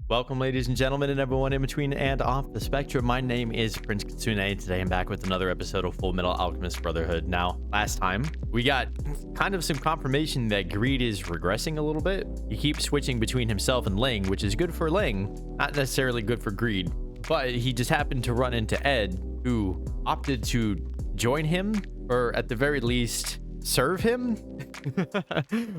Welcome, ladies and gentlemen, and everyone in between and off the spectrum. My name is Prince Kitsune. Today I'm back with another episode of Full Metal Alchemist Brotherhood. Now, last time, we got kind of some confirmation that Greed is regressing a little bit. He keeps switching between himself and Ling, which is good for Ling, not necessarily good for Greed. But he just happened to run into Ed, who opted to join him, or at the very least, serve him,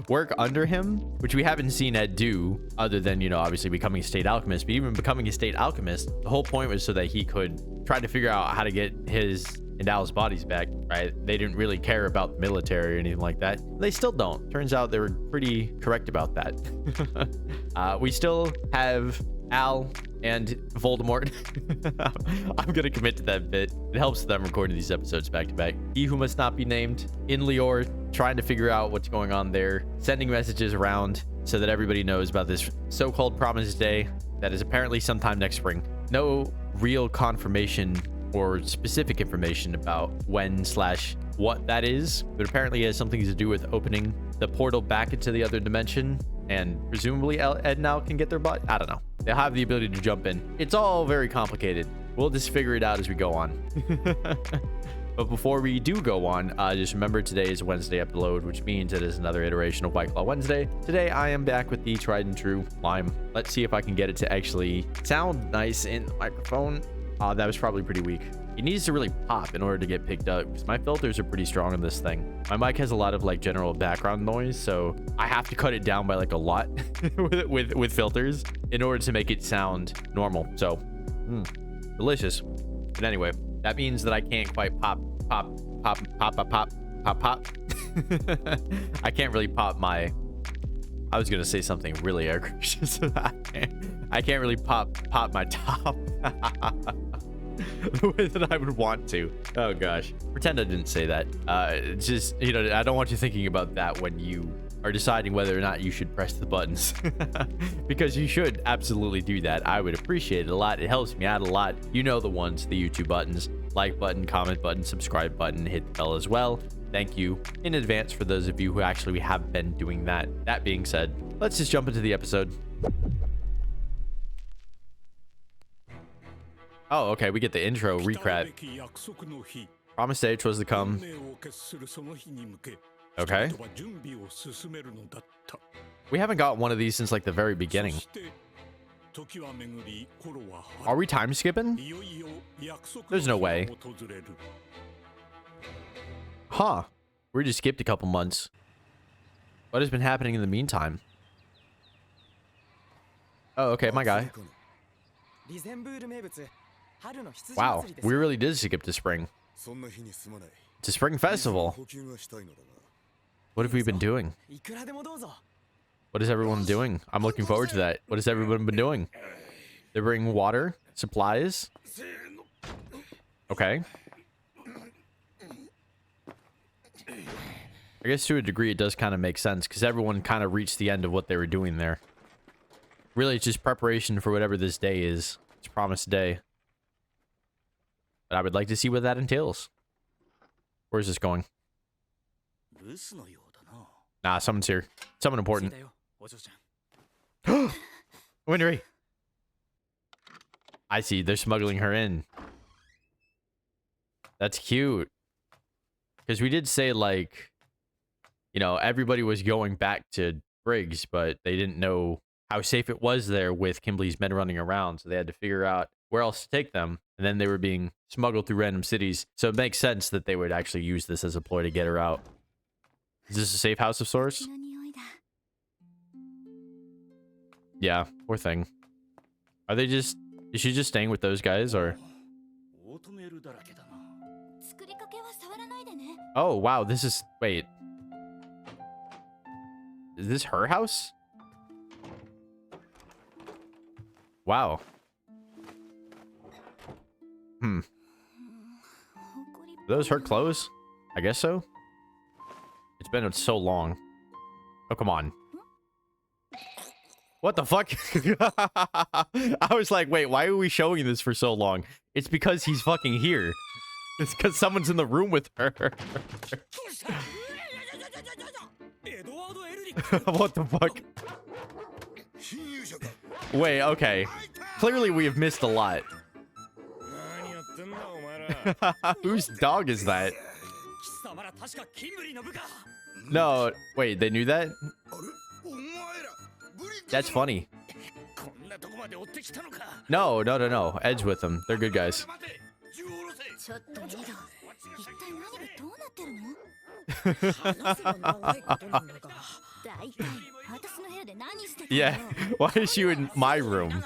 work under him, which we haven't seen Ed do other than, you know, obviously becoming a state alchemist. But even becoming a state alchemist, the whole point was so that he could try to figure out how to get his and Al's bodies back, right? They didn't really care about the military or anything like that. They still don't. Turns out they were pretty correct about that. We still have Al and Voldemort. I'm gonna commit to that bit. It helps them recording these episodes back to back. He who must not be named in Lior, trying to figure out what's going on there, sending messages around so that everybody knows about this so-called Promised Day that is apparently sometime next spring. No real confirmation or specific information about when/what that is, but apparently it has something to do with opening the portal back into the other dimension, and presumably Ed and Al can get their butt. I don't know. They'll have the ability to jump in. It's all very complicated. We'll just figure it out as we go on. But before we do go on, just remember today is Wednesday upload, which means it is another iteration of White Claw Wednesday. Today, I am back with the tried and true lime. Let's see if I can get it to actually sound nice in the microphone. That was probably pretty weak. It needs to really pop in order to get picked up because my filters are pretty strong on this thing. My mic has a lot of like general background noise, so I have to cut it down by like a lot with filters in order to make it sound normal. So delicious. But anyway, that means that I can't quite pop. I can't really pop my, I was gonna say something really egregious. I can't really pop my top the way that I would want to. Oh gosh, pretend I didn't say that. It's just, you know, I don't want you thinking about that when you are deciding whether or not you should press the buttons. Because you should absolutely do that. I would appreciate it a lot. It helps me out a lot. You know the ones, the YouTube buttons: like button, comment button, subscribe button, hit the bell as well. Thank you in advance for those of you who actually have been doing that. That being said, let's just jump into the episode. Oh, okay, we get the intro recap. Promised Day was to come. Okay. We haven't got one of these since like the very beginning. Are we time skipping? There's no way. Huh. We just skipped a couple months. What has been happening in the meantime? Oh, okay, my guy. Wow, we really did skip to spring. It's a spring festival. What have we been doing? What is everyone doing? I'm looking forward to that. What has everyone been doing? They're bringing water, supplies. Okay. I guess to a degree it does kind of make sense because everyone kind of reached the end of what they were doing there. Really, it's just preparation for whatever this day is. It's Promised Day. But I would like to see what that entails. Where's this going? Nah, someone's here. Someone important. Winry. I see. They're smuggling her in. That's cute. Because we did say, like, you know, everybody was going back to Briggs, but they didn't know how safe it was there with Kimberly's men running around. So they had to figure out where else to take them. And then they were being smuggled through random cities. So it makes sense that they would actually use this as a ploy to get her out. Is this a safe house of sorts? Yeah, poor thing. Are they just... Is she just staying with those guys, or... Oh, wow, this is... Wait. Is this her house? Wow. Are those her clothes? I guess so. It's been so long. Oh, come on. What the fuck? I was like, wait, why are we showing this for so long? It's because he's fucking here. It's because someone's in the room with her. What the fuck? Wait, okay. Clearly we have missed a lot. Whose dog is that? No, wait, they knew that? That's funny. No, no, no, no. Edge with them. They're good guys. Yeah, why is she in my room?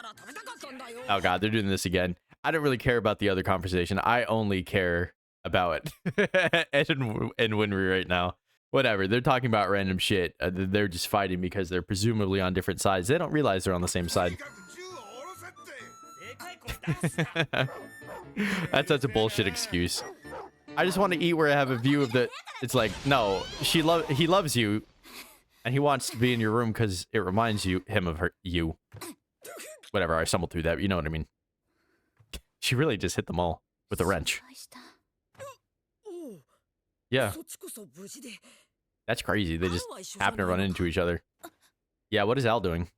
Oh god, they're doing this again. I don't really care about the other conversation. I only care about Ed and Winry right now. Whatever, they're talking about random shit. They're just fighting because they're presumably on different sides. They don't realize they're on the same side. That's such a bullshit excuse. I just want to eat where I have a view of the... It's like, no, he loves you, and he wants to be in your room because it reminds him of you. Whatever, I stumbled through that, you know what I mean. She really just hit them all with a wrench. Yeah. That's crazy. They just happen to run into each other. Yeah, what is Al doing?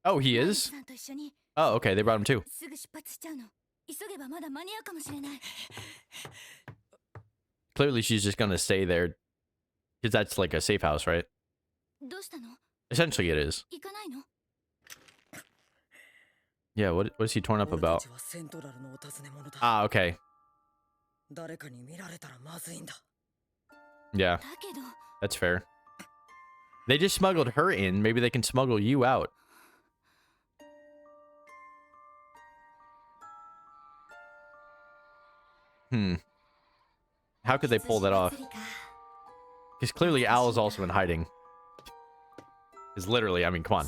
Oh, he is? Oh, okay, they brought him too. Clearly, she's just gonna stay there. Because that's like a safe house, right? Essentially, it is. Yeah, what is he torn up about? Ah, okay. Yeah, that's fair. They just smuggled her in. Maybe they can smuggle you out. How could they pull that off? Because clearly Al is also in hiding. Because literally, I mean, come on.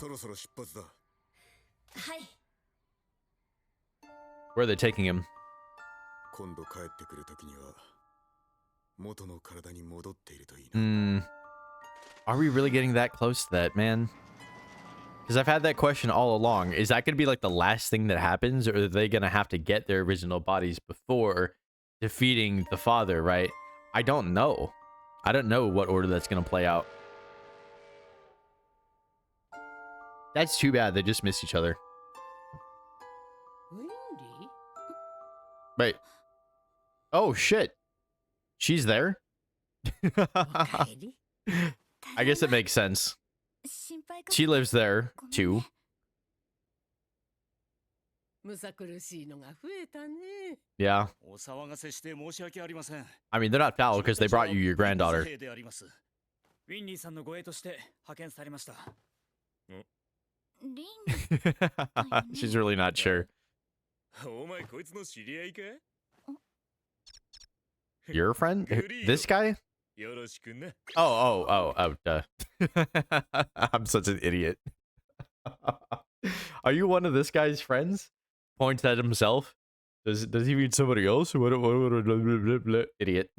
Where are they taking him? Are we really getting that close to that, man? Because I've had that question all along. Is that going to be like the last thing that happens? Or are they going to have to get their original bodies before defeating the father, right? I don't know. I don't know what order that's going to play out. That's too bad. They just missed each other. Wait. Oh, shit. She's there? I guess it makes sense. She lives there, too. Yeah. I mean, they're not foul because they brought you your granddaughter. She's really not sure. Your friend? This guy? Oh, duh. I'm such an idiot. Are you one of this guy's friends? Points at himself. Does he mean somebody else? Idiot.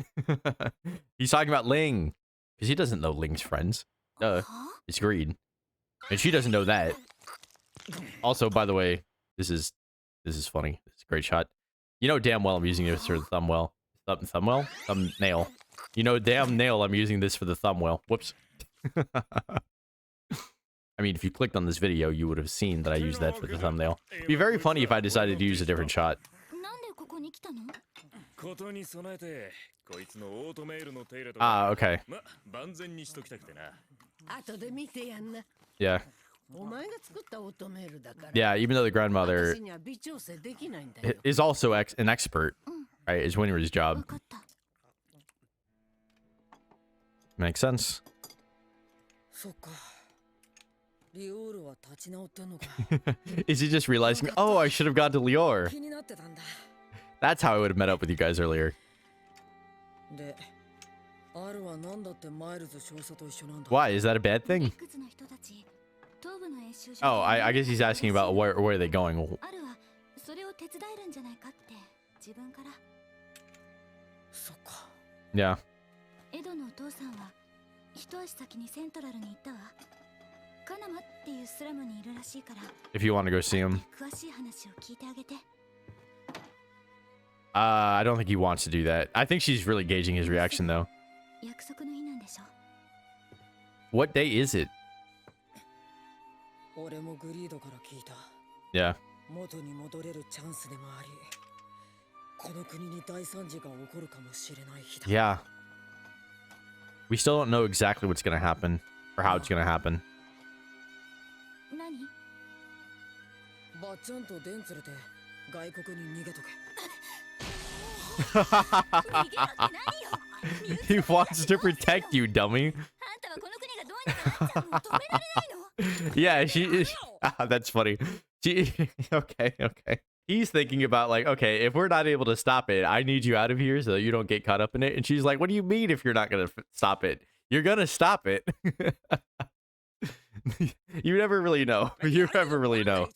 He's talking about Ling. Because he doesn't know Ling's friends. It's greed. And she doesn't know that. Also, by the way, this is funny. It's a great shot. You know damn well I'm using this for the thumbnail. Thumbnail. You know damn nail I'm using this for the thumbnail. Whoops. I mean, if you clicked on this video, you would have seen that I used that for the thumbnail. It'd be very funny if I decided to use a different shot. Ah, okay. Yeah. Yeah, even though the grandmother is also an expert, right? Is Winry's job. Makes sense. Is he just realizing, oh, I should have gone to Lior? That's how I would have met up with you guys earlier. Why? Is that a bad thing? Oh, I guess he's asking about where are they going? Yeah. If you want to go see him. I don't think he wants to do that. I think she's really gauging his reaction, though. What day is it? Yeah. Yeah. We still don't know exactly what's gonna happen or how it's gonna happen. He wants to protect you, dummy. Yeah, she is. That's funny. She okay. He's thinking about like, okay, if we're not able to stop it, I need you out of here so that you don't get caught up in it. And she's like, what do you mean if you're not gonna stop it? You're gonna stop it. You never really know. You never really know.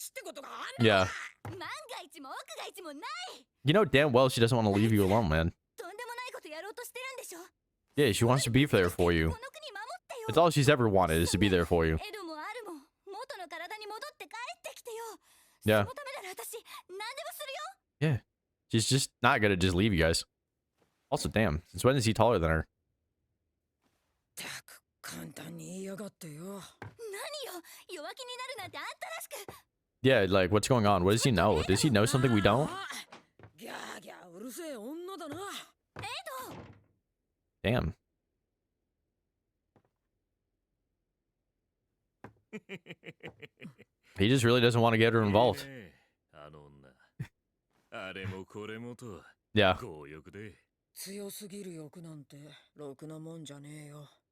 Yeah. You know damn well she doesn't want to leave you alone, man. Yeah, she wants to be there for you. It's all she's ever wanted is to be there for you. Yeah. Yeah. She's just not gonna just leave you guys. Also, damn, since when is he taller than her? Yeah, like, what's going on? What does he know? Does he know something we don't? Damn. He just really doesn't want to get her involved. Yeah.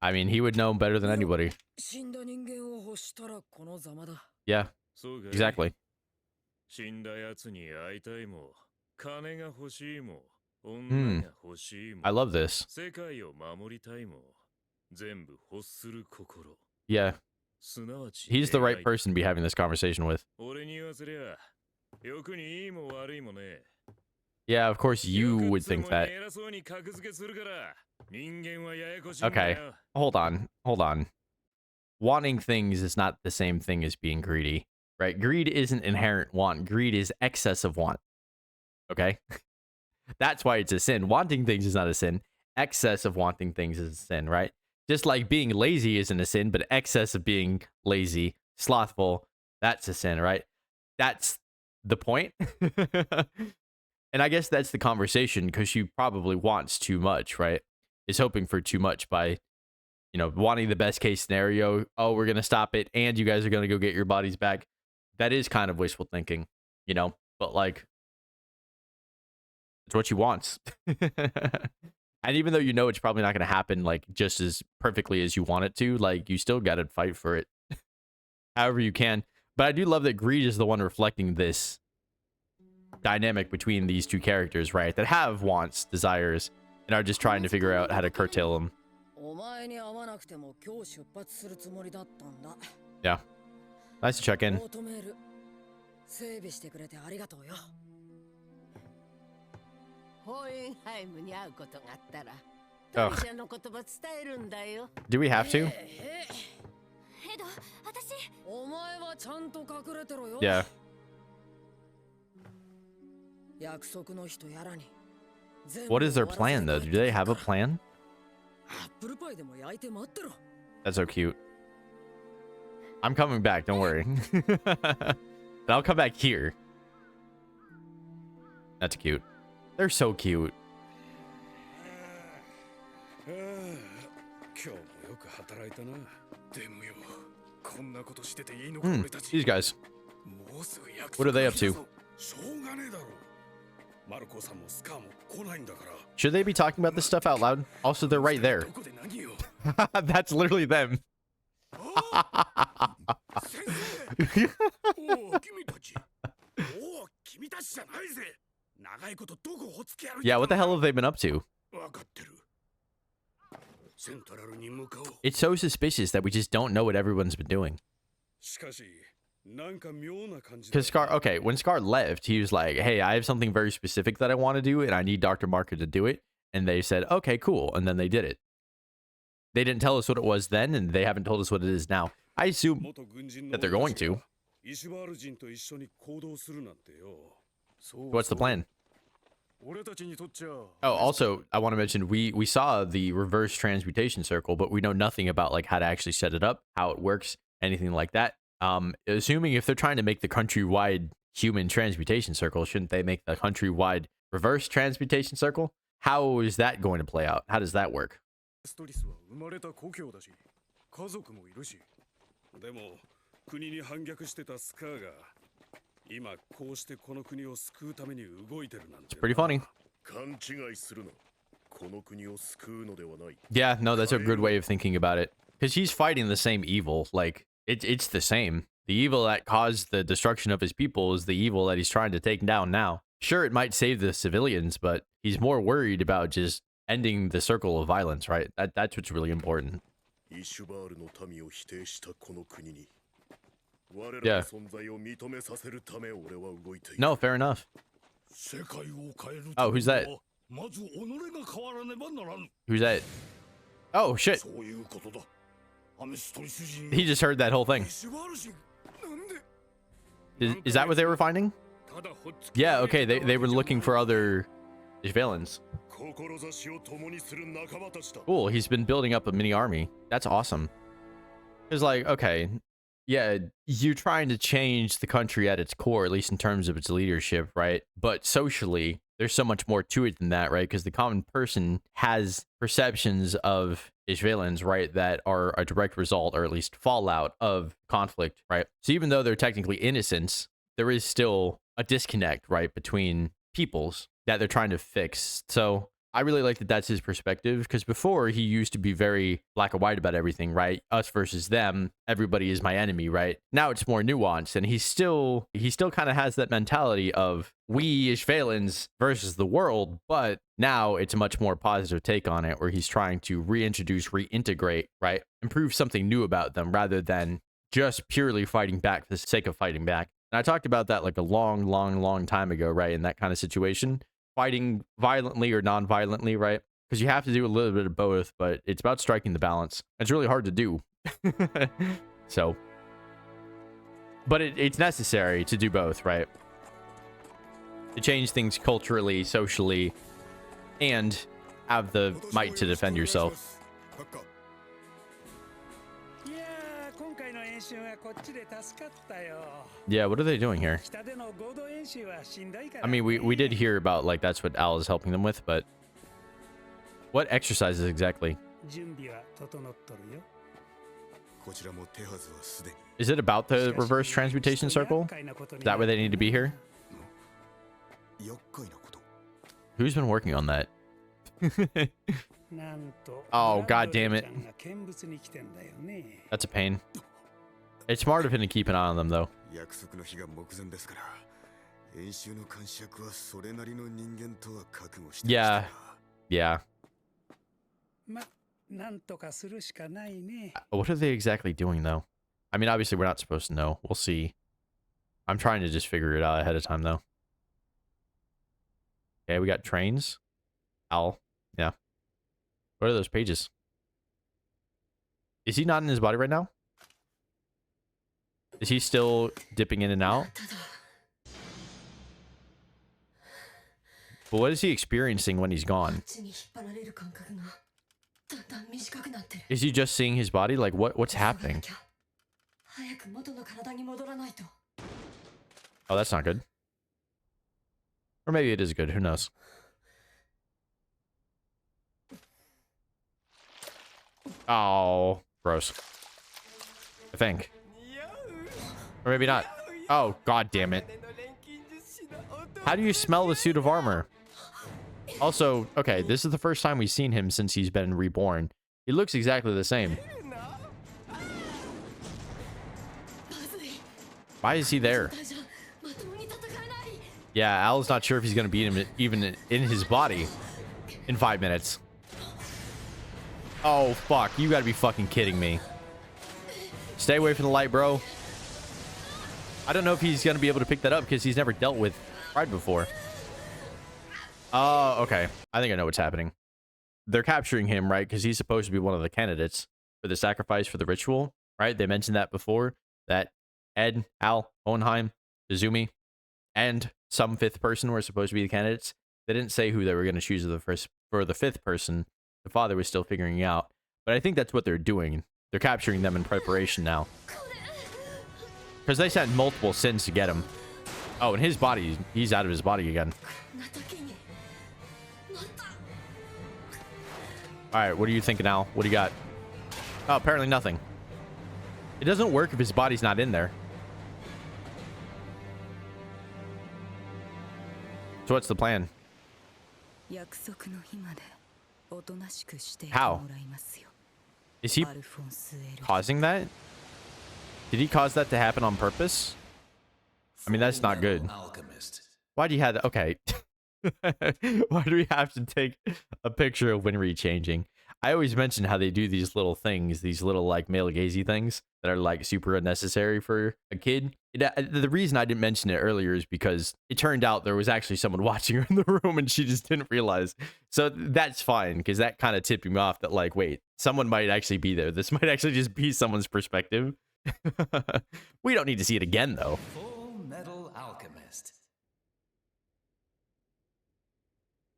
I mean, he would know better than anybody. Yeah, exactly. I love this. Yeah. He's the right person to be having this conversation with. Yeah, of course you would think that. Okay, hold on. Wanting things is not the same thing as being greedy, right? Greed isn't inherent want. Greed is excess of want. Okay? That's why it's a sin. Wanting things is not a sin. Excess of wanting things is a sin, right? Just like being lazy isn't a sin, but excess of being lazy, slothful, that's a sin, right? That's the point. And I guess that's the conversation because she probably wants too much, right? Is hoping for too much by, you know, wanting the best case scenario. Oh, we're going to stop it and you guys are going to go get your bodies back. That is kind of wishful thinking, you know, but like, it's what she wants. And even though you know it's probably not going to happen like just as perfectly as you want it to, like you still got to fight for it however you can. But I do love that Greed is the one reflecting this dynamic between these two characters, right? That have wants, desires, and are just trying to figure out how to curtail them. Yeah. Nice to check in. Oh. Do we have to? Yeah. What is their plan, though? Do they have a plan? That's so cute. I'm coming back, don't worry. But I'll come back here. That's cute. They're so cute. These guys. What are they up to? Should they be talking about this stuff out loud? Also, they're right there. That's literally them. Yeah, what the hell have they been up to? It's so suspicious that we just don't know what everyone's been doing. Because Scar, okay, when Scar left, he was like, hey, I have something very specific that I want to do, and I need Dr. Marker to do it. And they said, okay, cool. And then they did it. They didn't tell us what it was then, and they haven't told us what it is now. I assume that they're going to. What's the plan? Oh, also, I want to mention, we saw the reverse transmutation circle, but we know nothing about like how to actually set it up, how it works, anything like that. Assuming if they're trying to make the countrywide human transmutation circle, shouldn't they make the countrywide reverse transmutation circle? How is that going to play out? How does that work? ストリスは生まれた故郷だし、家族もいるし。でも国に反逆してたスカーが今こうしてこの国を救うために動いてるなんて。It's pretty funny. 勘違いするな。この国を救うのではない。Yeah, no, that's a good way of thinking about it. Because he's fighting the same evil. Like, it's the same. The evil that caused the destruction of his people is the evil that he's trying to take down now. Sure, it might save the civilians, but he's more worried about just ending the circle of violence, right? That's what's really important. Yeah. No, fair enough. Oh, who's that? Who's that? Oh, shit. He just heard that whole thing. Is that what they were finding? Yeah, okay, they were looking for other villains. Cool, he's been building up a mini army. That's awesome. It's like, okay, yeah, you're trying to change the country at its core, at least in terms of its leadership, right? But socially, there's so much more to it than that, right? Because the common person has perceptions of villains, right, that are a direct result, or at least fallout of conflict, right? So even though they're technically innocents, there is still a disconnect, right, between peoples that they're trying to fix. So I really like that that's his perspective, because before he used to be very black and white about everything, right? Us versus them, everybody is my enemy, right? Now it's more nuanced, and he still kind of has that mentality of we as Phalans versus the world, but now it's a much more positive take on it, where he's trying to reintroduce, reintegrate, right? Improve something new about them rather than just purely fighting back for the sake of fighting back. And I talked about that like a long time ago, right? In that kind of situation. Fighting violently or non-violently, right? Because you have to do a little bit of both, but it's about striking the balance. It's really hard to do. So, but it's necessary to do both, right? To change things culturally, socially, and have the might to defend yourself. Yeah, what are they doing here? I mean, we did hear about, like, that's what Al is helping them with, but what exercises exactly? Is it about the reverse transmutation circle? Is that why they need to be here? Who's been working on that? Oh, god damn it. That's a pain. It's smart of him to keep an eye on them, though. Yeah. Yeah. What are they exactly doing, though? I mean, obviously, we're not supposed to know. We'll see. I'm trying to just figure it out ahead of time, though. Okay, we got trains. Owl. Yeah. What are those pages? Is he not in his body right now? Is he still dipping in and out? But what is he experiencing when he's gone? Is he just seeing his body? Like, what's happening? Oh, that's not good. Or maybe it is good. Who knows? Oh, gross. I think. Or maybe not. Oh, god damn it. How do you smell the suit of armor? Also, okay, this is the first time we've seen him since he's been reborn. He looks exactly the same. Why is he there? Yeah, Al's not sure if he's going to beat him even in his body in 5 minutes. Oh, fuck. You gotta be fucking kidding me. Stay away from the light, bro. I don't know if he's gonna be able to pick that up because he's never dealt with Pride before. Oh, okay. I think I know what's happening. They're capturing him, right? Because he's supposed to be one of the candidates for the sacrifice for the ritual, right? They mentioned that before. That Ed, Al, Hohenheim, Izumi, and some fifth person were supposed to be the candidates. They didn't say who they were going to choose for the fifth person. The father was still figuring it out. But I think that's what they're doing. They're capturing them in preparation now. Because they sent multiple sins to get him. Oh, and his body, he's out of his body again. All right, what are you thinking now? What do you got? Oh, apparently nothing. It doesn't work if his body's not in there. So what's the plan? How? Is he causing that? Did he cause that to happen on purpose? I mean, that's not good. Why do you have that? Okay. Why do we have to take a picture of Winry changing? I always mention how they do these little things, these little like male gazy things that are like super unnecessary for a kid. The reason I didn't mention it earlier is because it turned out there was actually someone watching her in the room and she just didn't realize. So that's fine, because that kind of tipped me off that like, wait, someone might actually be there. This might actually just be someone's perspective. We don't need to see it again though. Full Metal Alchemist.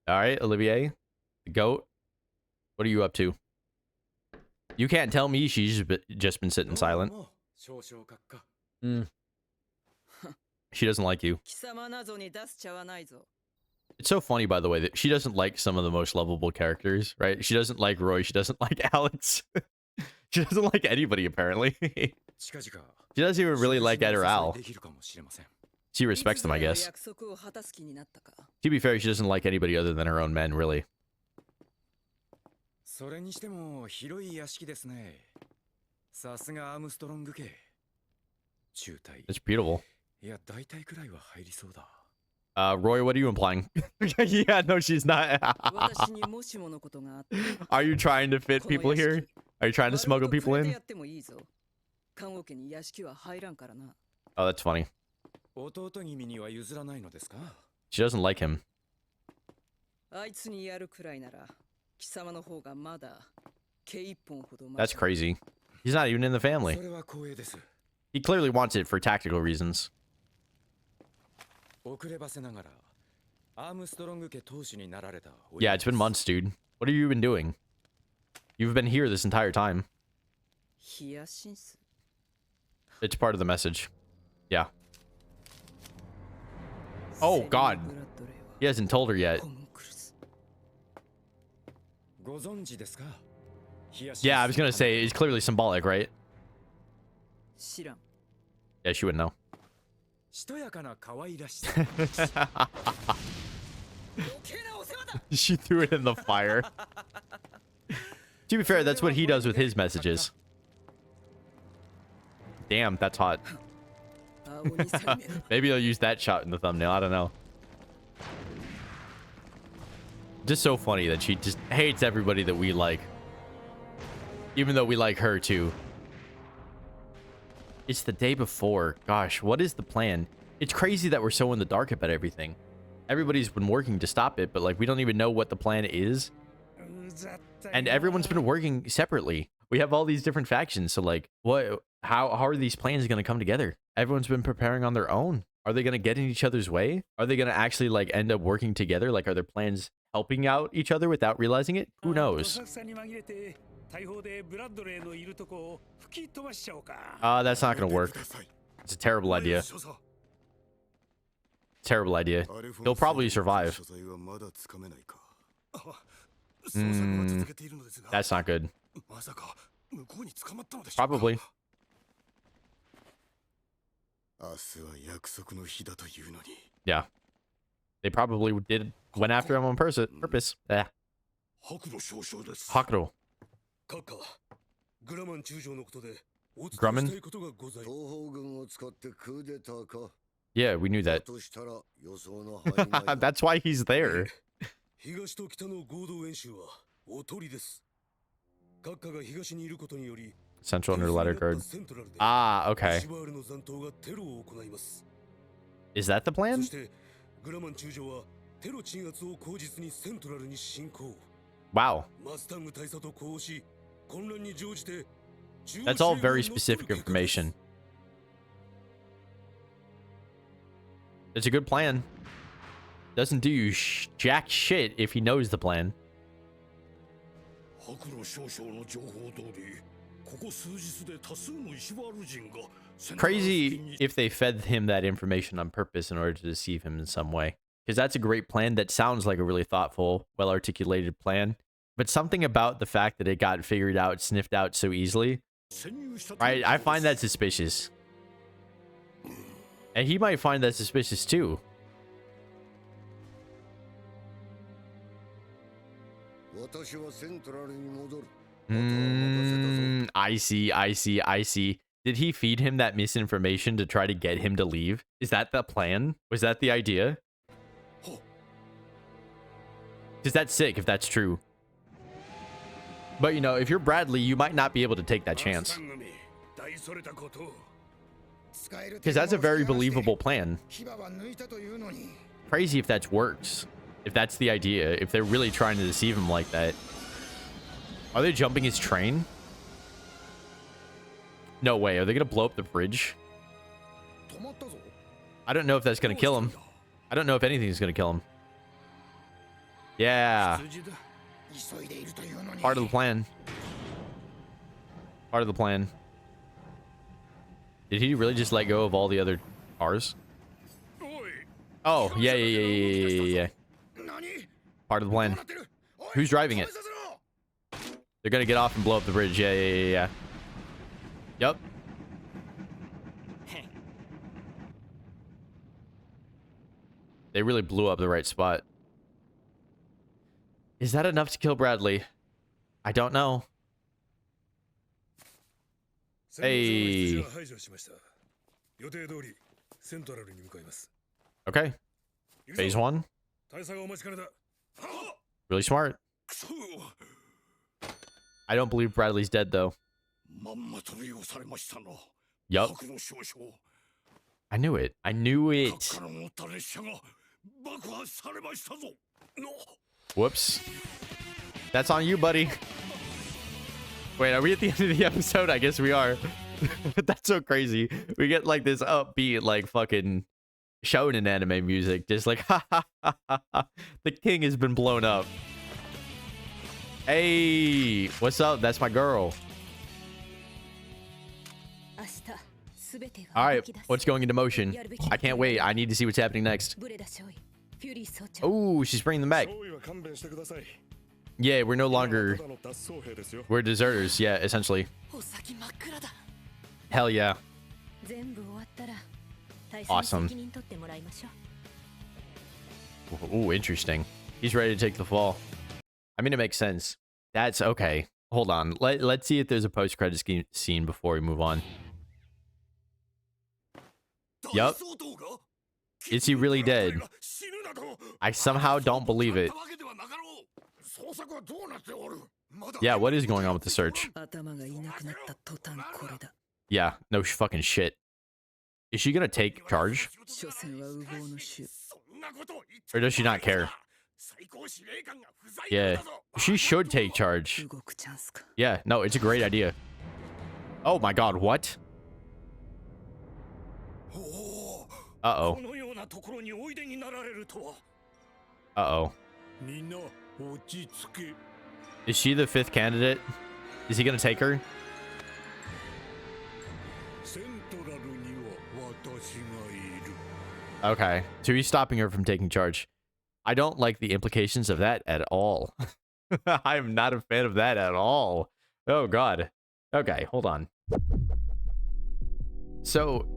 All right, Olivier, the goat. What are you up to? You can't tell me she's just been sitting silent. She doesn't like you. It's so funny, by the way, that she doesn't like some of the most lovable characters, right? She doesn't like Roy. She doesn't like Alex. She doesn't like anybody, apparently. She doesn't even really like Ed or Al. She respects them, I guess. To be fair, she doesn't like anybody other than her own men, really. It's beautiful. Roy, what are you implying? Yeah, no, she's not. Are you trying to fit people here? Are you trying to smuggle people in? Oh, that's funny. She doesn't like him. That's crazy. He's not even in the family. He clearly wants it for tactical reasons. Yeah, it's been months, dude. What have you been doing? You've been here this entire time. It's part of the message. Yeah. Oh, God. He hasn't told her yet. Yeah, I was gonna say, it's clearly symbolic, right? Yeah, she wouldn't know. She threw it in the fire. To be fair, that's what he does with his messages. Damn, that's hot. Maybe they'll use that shot in the thumbnail. I don't know. Just so funny that she just hates everybody that we like. Even though we like her too. It's the day before. Gosh, what is the plan? It's crazy that we're so in the dark about everything. Everybody's been working to stop it, but like we don't even know what the plan is. And everyone's been working separately. We have all these different factions. So like, how are these plans going to come together? Everyone's been preparing on their own. Are they going to get in each other's way? Are they going to actually like end up working together? Like, are their plans helping out each other without realizing it? Who knows? That's not going to work. It's a terrible idea. Terrible idea. He'll probably survive. That's not good. Probably. Yeah. They probably went after him on purpose. Yeah. Hakuro. Grumman? Yeah, we knew that. That's why he's there. Central under letter guard. Ah, okay. Is that the plan? Wow. That's all very specific information. It's a good plan. Doesn't do you jack shit if he knows the plan. Crazy if they fed him that information on purpose in order to deceive him in some way. Because that's a great plan. That sounds like a really thoughtful, well-articulated plan. But something about the fact that it got figured out, sniffed out so easily, right? I find that suspicious. And he might find that suspicious too. I see. Did he feed him that misinformation to try to get him to leave? Is that the plan? Was that the idea? Because that's sick if that's true. But, you know, if you're Bradley, you might not be able to take that chance. Because that's a very believable plan. Crazy if that works. If that's the idea. If they're really trying to deceive him like that. Are they jumping his train? No way. Are they going to blow up the bridge? I don't know if that's going to kill him. I don't know if anything's going to kill him. Yeah. Part of the plan. Part of the plan. Did he really just let go of all the other cars? Oh, yeah. Part of the plan. Who's driving it? They're gonna get off and blow up the bridge. Yeah. Yep. They really blew up the right spot. Is that enough to kill Bradley? I don't know. Hey. Okay. Phase 1. Really smart. I don't believe Bradley's dead, though. Yup. I knew it. Whoops. That's on you, buddy. Wait, are we at the end of the episode? I guess we are. That's so crazy. We get like this upbeat, like fucking shonen anime music. Just like, ha ha ha ha ha. The king has been blown up. Hey, what's up? That's my girl. All right, what's going into motion? I can't wait. I need to see what's happening next. Oh, she's bringing them back. Yeah, we're no longer... We're deserters, yeah, essentially. Hell yeah. Awesome. Ooh, interesting. He's ready to take the fall. I mean, it makes sense. That's okay. Hold on. Let's see if there's a post-credit scene before we move on. Yup. Is he really dead? I somehow don't believe it. Yeah, what is going on with the search? Yeah, no fucking shit. Is she gonna take charge? Or does she not care? Yeah, she should take charge. Yeah, no, it's a great idea. Oh my god, what? Uh-oh. Uh-oh. Is she the 5th candidate? Is he gonna take her? Okay, so he's stopping her from taking charge. I don't like the implications of that at all. I am not a fan of that at all. Oh god. Okay, hold on. So,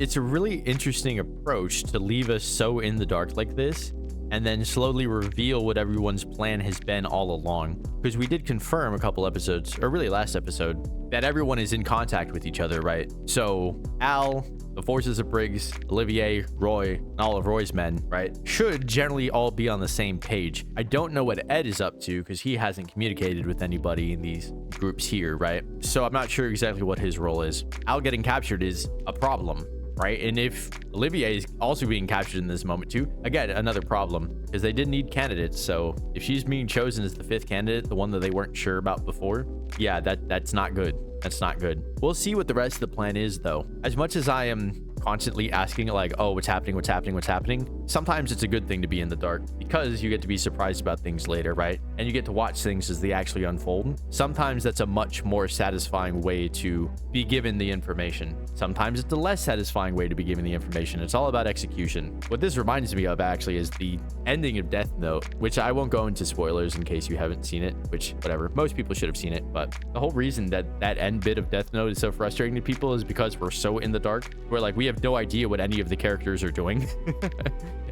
it's a really interesting approach to leave us so in the dark like this, and then slowly reveal what everyone's plan has been all along. Because we did confirm a couple episodes, or really last episode, that everyone is in contact with each other, right? So Al, the forces of Briggs, Olivier, Roy, and all of Roy's men, right, should generally all be on the same page. I don't know what Ed is up to because he hasn't communicated with anybody in these groups here, right? So I'm not sure exactly what his role is. Al getting captured is a problem, right? And if Olivier is also being captured in this moment too, again, another problem, because they did need candidates. So if she's being chosen as the 5th candidate, the one that they weren't sure about before, yeah, that's not good. That's not good. We'll see what the rest of the plan is, though. As much as I am constantly asking like, oh, what's happening, what's happening, what's happening, sometimes it's a good thing to be in the dark because you get to be surprised about things later, right? And you get to watch things as they actually unfold. Sometimes that's a much more satisfying way to be given the information. Sometimes it's a less satisfying way to be given the information. It's all about execution. What this reminds me of actually is the ending of Death Note, which I won't go into spoilers in case you haven't seen it, which whatever, most people should have seen it. But the whole reason that end bit of Death Note is so frustrating to people is because we're so in the dark. We're like, we have no idea what any of the characters are doing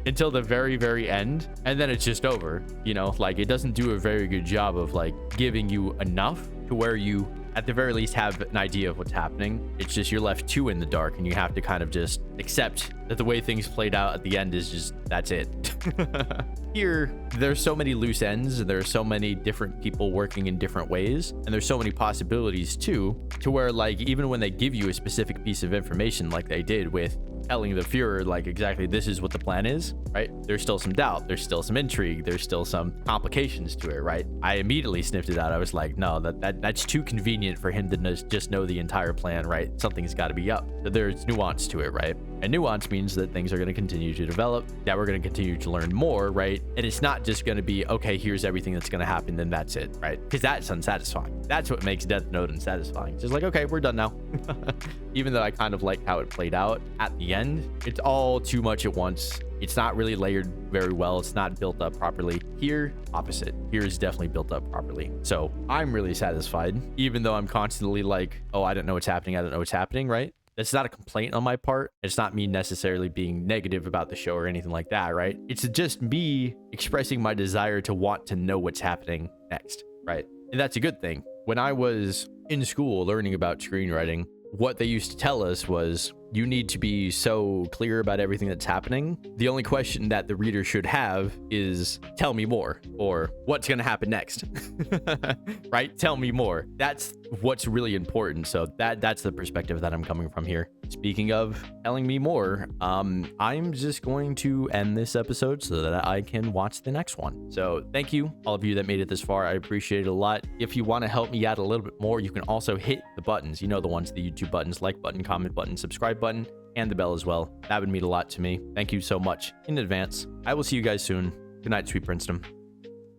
until the very end, and then it's just over. You know, like, it doesn't do a very good job of like giving you enough to where you at the very least have an idea of what's happening. It's just you're left too in the dark, and you have to kind of just accept that the way things played out at the end is just, that's it. Here, there's so many loose ends, and there's so many different people working in different ways, and there's so many possibilities too, to where like even when they give you a specific piece of information like they did with telling the Fuhrer like exactly this is what the plan is, right? There's still some doubt, there's still some intrigue, there's still some complications to it, right? I immediately sniffed it out. I was like, no, that's too convenient for him to just know the entire plan, right? Something's got to be up. So there's nuance to it, right? And nuance means that things are going to continue to develop, that we're going to continue to learn more, right? And it's not just going to be, okay, here's everything that's going to happen, then that's it, right? Because that's unsatisfying. That's what makes Death Note unsatisfying. It's just like, okay, we're done now. Even though I kind of like how it played out at the end, it's all too much at once. It's not really layered very well. It's not built up properly. Here, opposite. Here is definitely built up properly. So I'm really satisfied, even though I'm constantly like, oh, I don't know what's happening. I don't know what's happening, right? That's not a complaint on my part. It's not me necessarily being negative about the show or anything like that, right? It's just me expressing my desire to want to know what's happening next, right? And that's a good thing. When I was in school learning about screenwriting, what they used to tell us was you need to be so clear about everything that's happening. The only question that the reader should have is, tell me more, or what's going to happen next, right? Tell me more. That's what's really important. So that's the perspective that I'm coming from here. Speaking of telling me more, I'm just going to end this episode so that I can watch the next one. So thank you, all of you that made it this far. I appreciate it a lot. If you want to help me out a little bit more, you can also hit the buttons. You know, the ones, the YouTube buttons, like button, comment button, subscribe button, and the bell as well. That would mean a lot to me. Thank you so much in advance. I will see you guys soon. Good night, sweet Princeton.